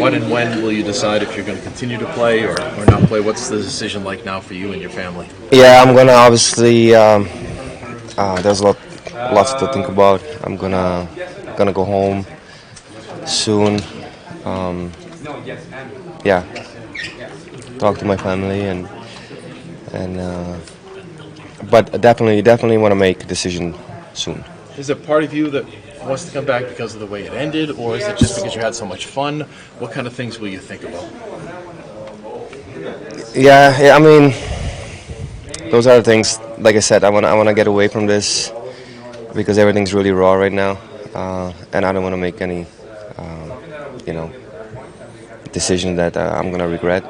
what and when will you decide if you're going to continue to play or not play? What's the decision like now for you and your family? Yeah, I'm gonna obviously. There's lots to think about. I'm gonna go home soon. Yeah, talk to my family and but definitely want to make a decision soon. Is it part of you that wants to come back because of the way it ended, or is it just because you had so much fun? What kind of things will you think about? Yeah. I mean, those are the things. Like I said, I wanna get away from this because everything's really raw right now, and I don't want to make any, you know, decision that I'm gonna regret.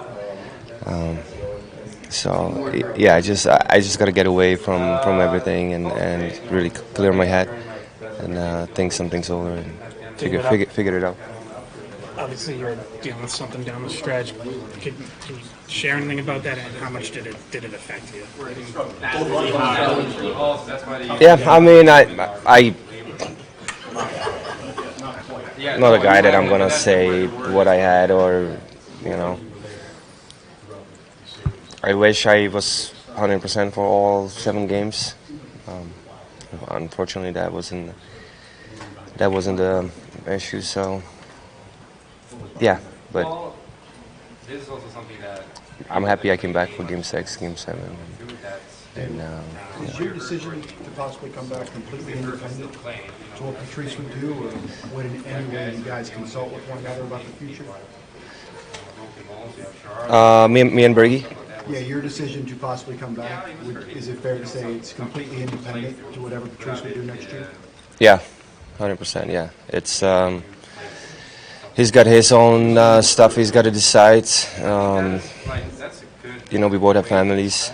So yeah, I just gotta get away from everything and really clear my head and think some things over and figure it out. Obviously, you're dealing with something down the stretch. Can you share anything about that, and how much did it affect you? Yeah, I mean, I not a guy that I'm gonna say what I had or, you know. I wish I was 100% for all 7 games. Unfortunately, that wasn't the issue. So yeah, but I'm happy I came back for Game 6, Game 7, and Is your decision to possibly come back completely independent to what Patrice would do, or would in any way you guys consult with one another about the future? me and Bergie. Yeah, your decision to possibly come back, is it fair to say it's completely independent to whatever Patrice would do next year? Yeah, 100%. Yeah, it's he's got his own stuff he's got to decide. You know, we both have families,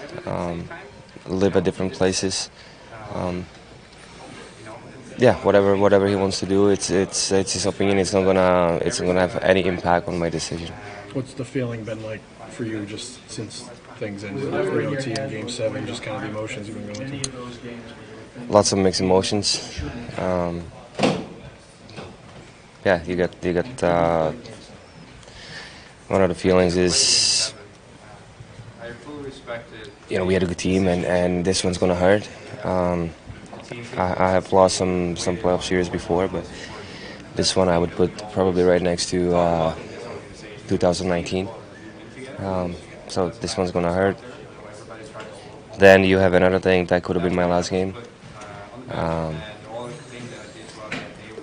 live at different places. Yeah, whatever he wants to do, it's his opinion. It's not gonna have any impact on my decision. What's the feeling been like for you just since things ended after OT in Game 7, just kind of the emotions you've been going through? Lots of mixed emotions. Yeah, you got one of the feelings is, you know, we had a good team and this one's gonna hurt. I have lost some playoff series before, but this one I would put probably right next to 2019. So this one's gonna hurt. Then you have another thing that could have been my last game.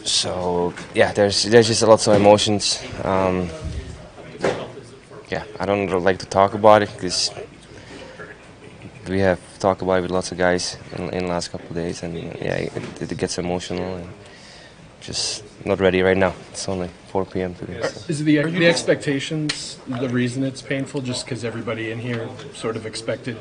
So yeah, there's just lots of emotions. Yeah, I don't really like to talk about it because we have talked about it with lots of guys in the last couple of days, and yeah, it gets emotional and just not ready right now. It's only 4 p.m. today. So. Is the expectations the reason it's painful? Just because everybody in here sort of expected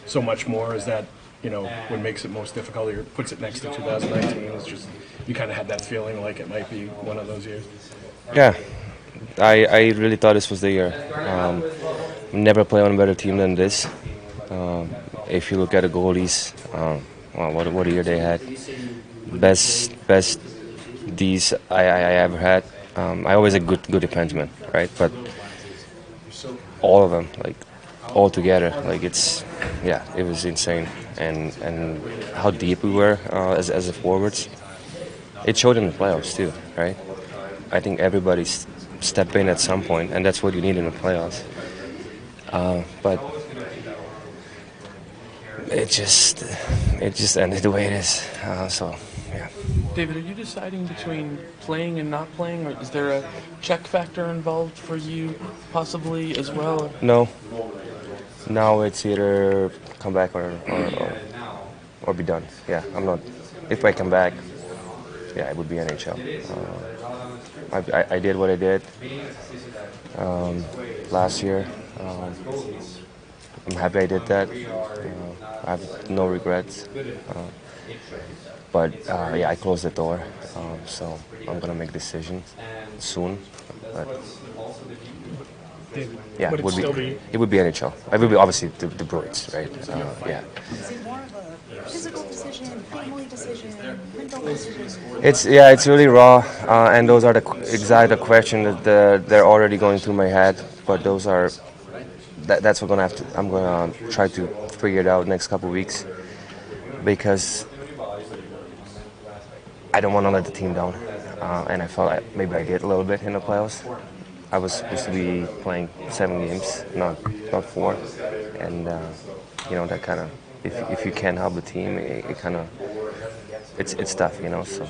so much more? Is that, you know, what makes it most difficult or puts it next to 2019? It's just you kind of had that feeling like it might be one of those years. Yeah, I really thought this was the year. Never play on a better team than this. If you look at the goalies, well, what a year they had. Best D's I ever had. I always a good defenseman, right? But all of them, like all together, like it was insane. And how deep we were as a forwards. It showed in the playoffs too, right? I think everybody's step in at some point, and that's what you need in the playoffs. But it just ended the way it is. So, yeah. David, are you deciding between playing and not playing, or is there a check factor involved for you possibly as well? No. Now it's either come back or be done. Yeah, I'm not. If I come back, yeah, it would be NHL. I did what I did last year. I'm happy I did that. I have no regrets. But yeah, I closed the door. So I'm gonna make a decision soon. But yeah, it would be NHL. It would be obviously the Bruins, right? Yeah. Is it more of a physical decision decision, family decision, mental decision? It's really raw, and those are the exact question that they're already going through my head. But those are that's what I'm gonna try to figure it out next couple weeks, because I don't want to let the team down, and I felt like maybe I did a little bit in the playoffs. I was supposed to be playing 7 games, not 4, and that kind of, if you can't help the team, it kind of it's tough, So.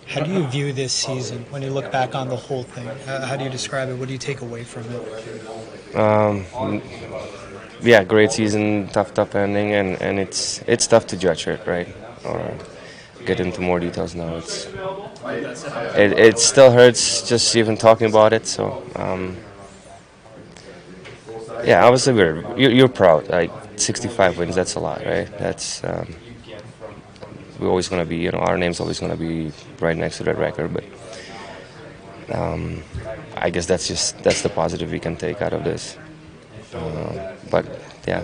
How do you view this season when you look back on the whole thing? How do you describe it? What do you take away from it? Yeah, great season, tough ending, and it's tough to judge it, right? Or get into more details now. It still hurts just even talking about it. So yeah, obviously you're proud. Like 65 wins, that's a lot, right? That's we're always gonna be, our name's always gonna be right next to that record. But I guess that's the positive we can take out of this. But yeah,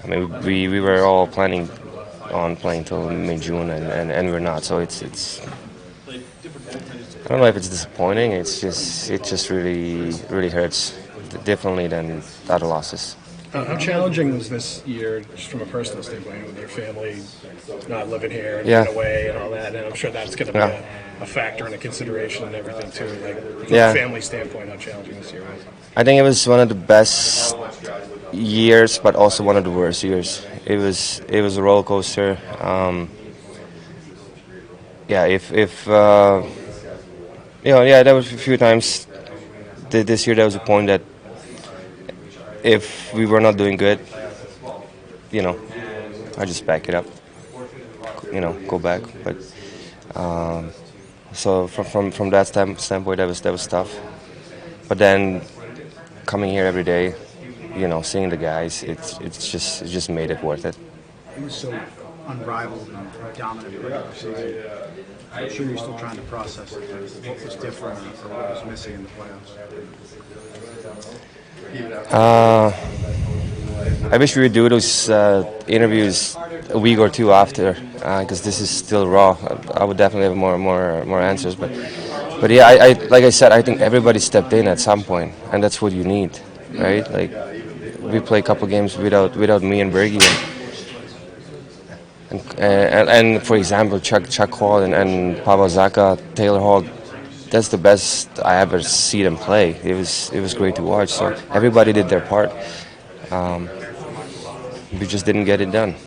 I mean we were all planning on playing till mid-June, and we're not. So it's I don't know if it's disappointing. It just really hurts differently than other losses. How challenging was this year, just from a personal standpoint, with your family not living here and Yeah. being away and all that? And I'm sure that's going to be Yeah. a factor and a consideration and everything too. Like from Yeah. a family standpoint, how challenging this year was. I think it was one of the best years, but also one of the worst years. It was a roller coaster. There was a few times this year. There was a point that if we were not doing good, I just back it up, go back. But so from that standpoint, that was tough. But then coming here every day, seeing the guys, it just made it worth it. He was so unrivaled and dominant regular season. I'm sure you're still trying to process it. What was different or what was missing in the playoffs? I wish we would do those interviews a week or two after, because this is still raw. I would definitely have more answers, but yeah, I like I said, I think everybody stepped in at some point, and that's what you need, right? Like we play a couple games without me and Bergie, and for example, Chuck Hall and Pavel Zacha, Taylor Hall. That's the best I ever see them play. It was great to watch. So everybody did their part. We just didn't get it done.